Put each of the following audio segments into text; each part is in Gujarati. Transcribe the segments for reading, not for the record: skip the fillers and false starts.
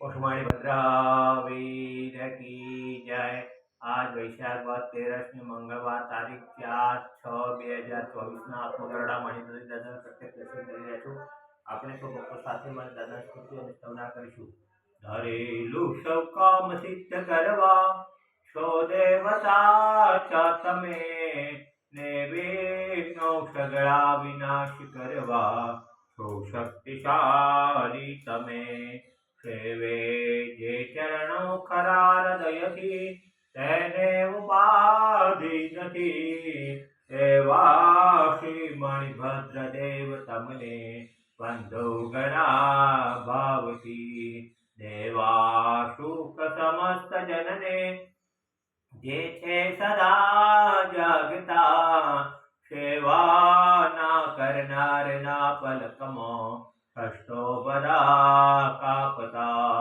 कुसुमाणी भद्रावीर की जय। आज वैशाख वद 13 मंगलवार तारीख 4/6/2024 आत्मगरડા મણિપુરી દાદા પ્રત્યેક દર્શન કરી રહ્યા છો। આપણે તો ભક્તો સાથે મળીને દાદા સ્તુતિ અને સ્તવના કરીશું। ધરેલું સૌ કામ સિદ્ધ કરવા છો દેવતા ચ તમે ને વિઘ્નો સગળા વિનાશ કરવા છો શક્તિશાળી તમે। સેવે જે ચરણો ખરા હૃદયથી તેને ઉપાધિ નથી એવા શ્રી મણિભદ્ર દેવ તમને બંધો ઘણા ભાવથી। દેવા સુખ સમસ્ત જનને જે છે સદા જાગતા સેવા ના કરનારના પલકમાં કષ્ટો બધા કાપતા।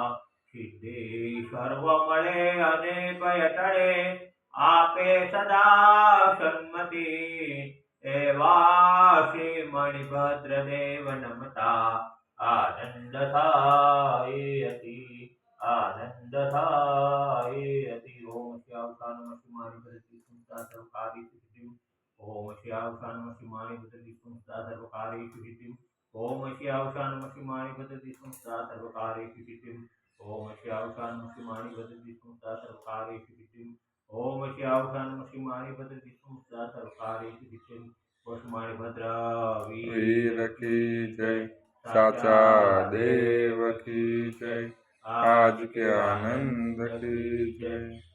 સિદ્ધિ સર્વ મળે અને ભય ટળે આપે સદા સન્મતિ એવા શ્રી મણિભદ્ર દેવ નમતા આનંદ થાય અતિ આનંદ થાય અતિ। ઓમ શ્યાવકાન મણિભદ્ર સંસ્થા સર્વકારી સિદ્ધિ। ઓમ શ્યાવકાન મણિભદ્ર સંસ્થા સર્વકારી સિદ્ધિ। ओम श्यावकान मणिभद्र संस्था सर्वकार्य सिद्धिं। ओम श्यावकान मणिभद्र संस्था सर्वकार्य सिद्धिं। ओम श्यावकान मणिभद्र संस्था सर्वकार्य सिद्धिं। कुसुमाणी भद्र वीर की जय, साचा देव की जय, आज के आनंद की जय।